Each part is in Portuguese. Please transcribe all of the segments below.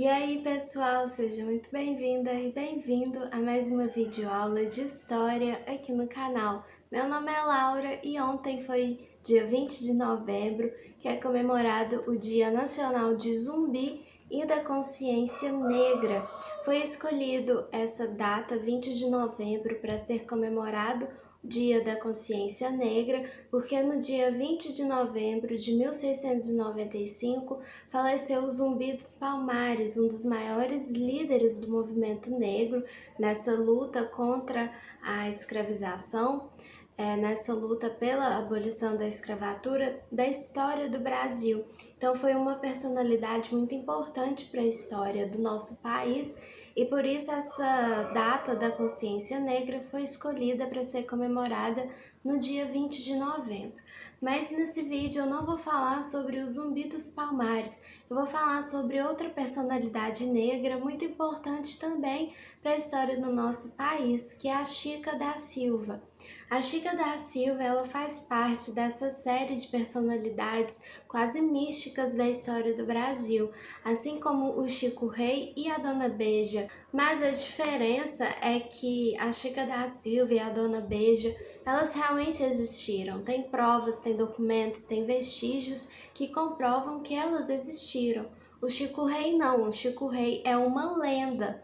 E aí, pessoal, seja muito bem-vinda e bem-vindo a mais uma videoaula de história aqui no canal. Meu nome é Laura e ontem foi dia 20 de novembro, que é comemorado o Dia Nacional de Zumbi e da Consciência Negra. Foi escolhido essa data, 20 de novembro, para ser comemorado Dia da Consciência Negra, porque no dia 20 de novembro de 1695 faleceu Zumbi dos Palmares, um dos maiores líderes do movimento negro nessa luta contra a escravização, nessa luta pela abolição da escravatura da história do Brasil. Então foi uma personalidade muito importante para a história do nosso país e por isso essa data da consciência negra foi escolhida para ser comemorada no dia 20 de novembro. Mas nesse vídeo eu não vou falar sobre o Zumbi dos Palmares, eu vou falar sobre outra personalidade negra muito importante também para a história do nosso país, que é a Chica da Silva. A Chica da Silva, ela faz parte dessa série de personalidades quase místicas da história do Brasil, assim como o Chico Rei e a Dona Beija. Mas a diferença é que a Chica da Silva e a Dona Beija, elas realmente existiram. Tem provas, tem documentos, tem vestígios que comprovam que elas existiram. O Chico Rei não, o Chico Rei é uma lenda,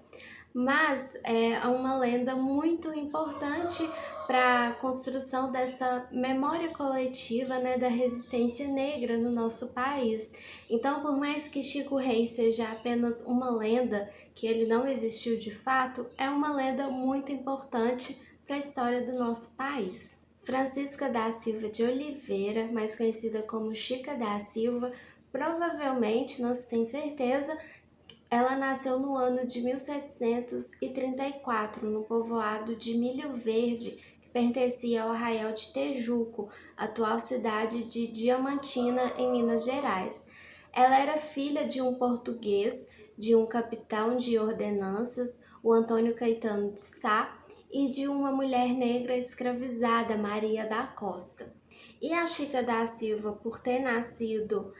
mas é uma lenda muito importante para a construção dessa memória coletiva, né, da resistência negra no nosso país. Então, por mais que Chico Rei seja apenas uma lenda, que ele não existiu de fato, é uma lenda muito importante para a história do nosso país. Francisca da Silva de Oliveira, mais conhecida como Chica da Silva, provavelmente, não se tem certeza, ela nasceu no ano de 1734, no povoado de Milho Verde, que pertencia ao arraial de Tejuco, atual cidade de Diamantina, em Minas Gerais. Ela era filha de um português, de um capitão de ordenanças, o Antônio Caetano de Sá, e de uma mulher negra escravizada, Maria da Costa. E a Chica da Silva, por ter nascido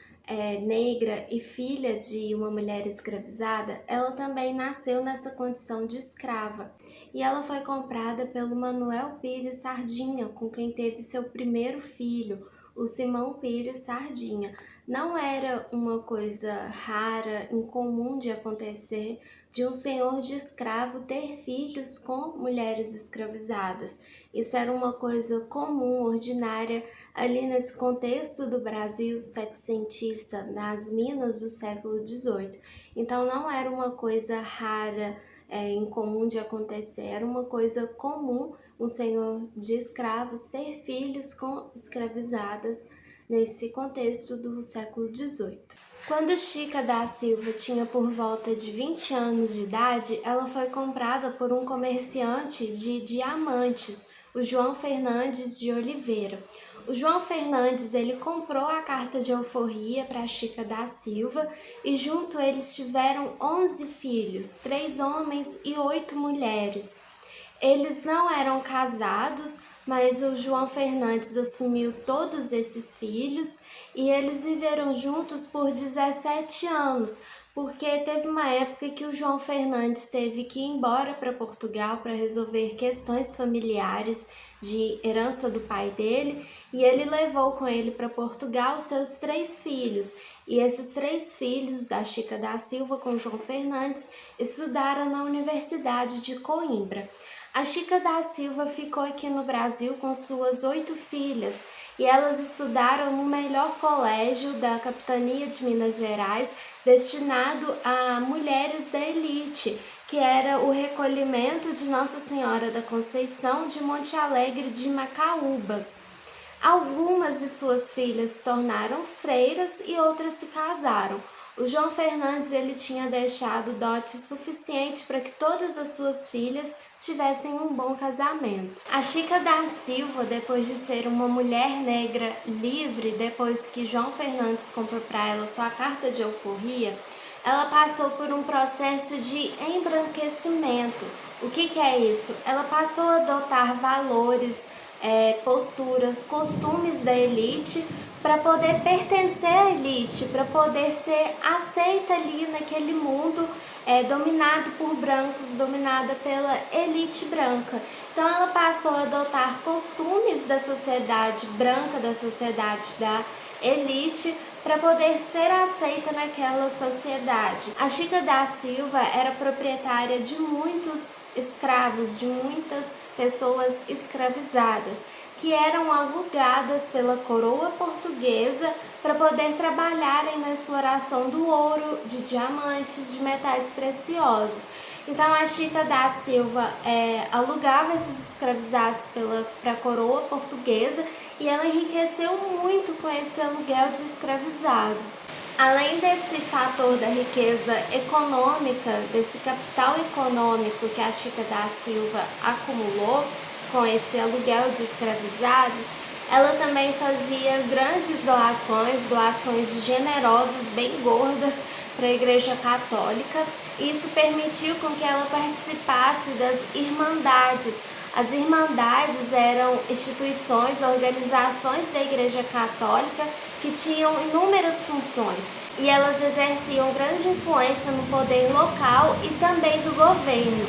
negra e filha de uma mulher escravizada, ela também nasceu nessa condição de escrava. E ela foi comprada pelo Manuel Pires Sardinha, com quem teve seu primeiro filho, o Simão Pires Sardinha. Não era uma coisa rara, incomum de acontecer, de um senhor de escravo ter filhos com mulheres escravizadas. Isso era uma coisa comum, ordinária, ali nesse contexto do Brasil setecentista, nas Minas do século XVIII. Então não era uma coisa rara, incomum de acontecer, era uma coisa comum um senhor de escravos ter filhos com escravizadas nesse contexto do século XVIII. Quando Chica da Silva tinha por volta de 20 anos de idade, ela foi comprada por um comerciante de diamantes, o João Fernandes de Oliveira. O João Fernandes, ele comprou a carta de alforria para Chica da Silva e junto eles tiveram 11 filhos, 3 homens e 8 mulheres. Eles não eram casados, mas o João Fernandes assumiu todos esses filhos e eles viveram juntos por 17 anos, porque teve uma época que o João Fernandes teve que ir embora para Portugal para resolver questões familiares de herança do pai dele, e ele levou com ele para Portugal seus 3 filhos. E esses 3 filhos da Chica da Silva com João Fernandes estudaram na Universidade de Coimbra. A Chica da Silva ficou aqui no Brasil com suas 8 filhas e elas estudaram no melhor colégio da capitania de Minas Gerais, destinado a mulheres da elite, que era o recolhimento de Nossa Senhora da Conceição de Monte Alegre de Macaúbas. Algumas de suas filhas se tornaram freiras e outras se casaram. O João Fernandes, ele tinha deixado dote suficiente para que todas as suas filhas tivessem um bom casamento. A Chica da Silva, depois de ser uma mulher negra livre, depois que João Fernandes comprou para ela sua carta de alforria, ela passou por um processo de embranquecimento. O que é isso? Ela passou a adotar valores, posturas, costumes da elite para poder pertencer à elite, para poder ser aceita ali naquele mundo dominado por brancos, dominada pela elite branca. Então ela passou a adotar costumes da sociedade branca, da sociedade da elite, para poder ser aceita naquela sociedade. A Chica da Silva era proprietária de muitos escravos, de muitas pessoas escravizadas, que eram alugadas pela coroa portuguesa para poder trabalharem na exploração do ouro, de diamantes, de metais preciosos. Então a Chica da Silva alugava esses escravizados para a coroa portuguesa e ela enriqueceu muito com esse aluguel de escravizados. Além desse fator da riqueza econômica, desse capital econômico que a Chica da Silva acumulou com esse aluguel de escravizados, ela também fazia grandes doações generosas, bem gordas, para a Igreja Católica. Isso permitiu com que ela participasse das irmandades. As irmandades eram instituições, organizações da Igreja Católica que tinham inúmeras funções e elas exerciam grande influência no poder local e também do governo.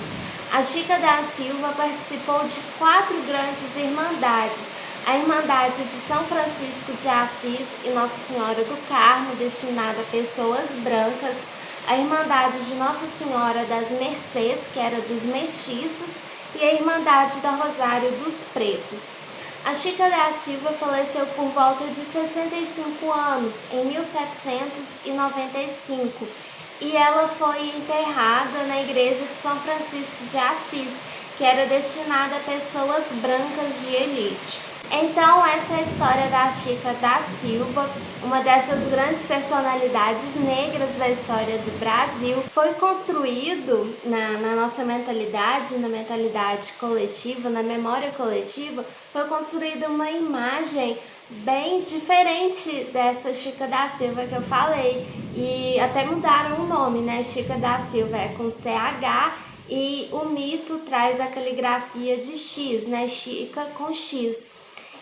A Chica da Silva participou de 4 grandes irmandades: a Irmandade de São Francisco de Assis e Nossa Senhora do Carmo, destinada a pessoas brancas, a Irmandade de Nossa Senhora das Mercês, que era dos mestiços, e a Irmandade da Rosário dos Pretos. A Chica da Silva faleceu por volta de 65 anos, em 1795, e ela foi enterrada na Igreja de São Francisco de Assis, que era destinada a pessoas brancas de elite. Então essa é a história da Chica da Silva, uma dessas grandes personalidades negras da história do Brasil. Foi construído na nossa mentalidade, na mentalidade coletiva, na memória coletiva, foi construída uma imagem bem diferente dessa Chica da Silva que eu falei. E até mudaram o nome, né? Chica da Silva é com CH e o mito traz a caligrafia de X, né? Chica com X.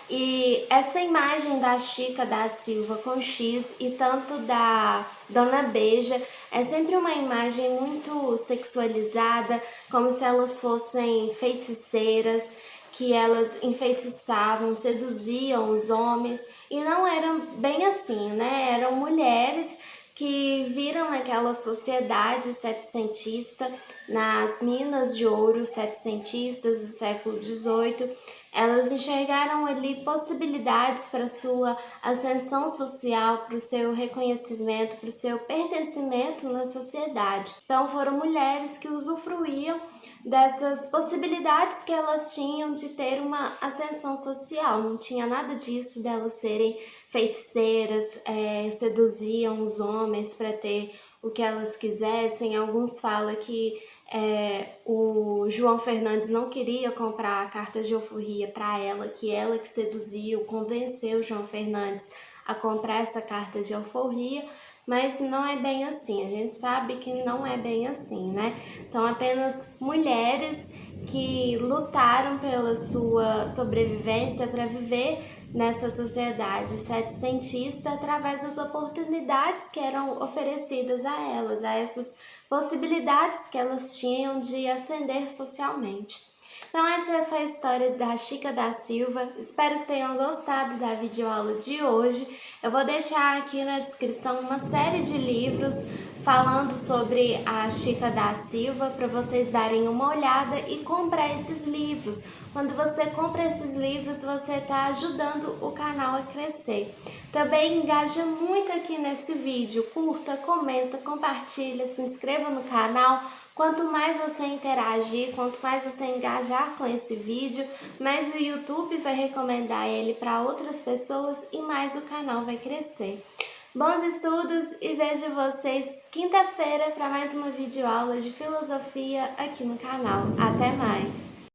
E essa imagem da Chica da Silva com X e tanto da Dona Beija é sempre uma imagem muito sexualizada, como se elas fossem feiticeiras, que elas enfeitiçavam, seduziam os homens, e não eram bem assim, né? Eram mulheres que viram naquela sociedade setecentista, nas minas de ouro setecentistas do século XVIII, elas enxergaram ali possibilidades para sua ascensão social, para o seu reconhecimento, para o seu pertencimento na sociedade. Então foram mulheres que usufruíam dessas possibilidades que elas tinham de ter uma ascensão social. Não tinha nada disso delas serem feiticeiras, seduziam os homens para ter o que elas quisessem. Alguns falam que o João Fernandes não queria comprar a carta de alforria para ela que seduziu, convenceu o João Fernandes a comprar essa carta de alforria, mas não é bem assim, a gente sabe que não é bem assim, né? São apenas mulheres que lutaram pela sua sobrevivência para viver nessa sociedade setecentista através das oportunidades que eram oferecidas a elas, a essas possibilidades que elas tinham de ascender socialmente. Então essa foi a história da Chica da Silva, espero que tenham gostado da videoaula de hoje. Eu vou deixar aqui na descrição uma série de livros falando sobre a Chica da Silva para vocês darem uma olhada e comprar esses livros. Quando você compra esses livros, você está ajudando o canal a crescer. Também engaja muito aqui nesse vídeo, curta, comenta, compartilha, se inscreva no canal. Quanto mais você interagir, quanto mais você engajar com esse vídeo, mais o YouTube vai recomendar ele para outras pessoas e mais o canal vai crescer. Bons estudos e vejo vocês quinta-feira para mais uma videoaula de filosofia aqui no canal. Até mais!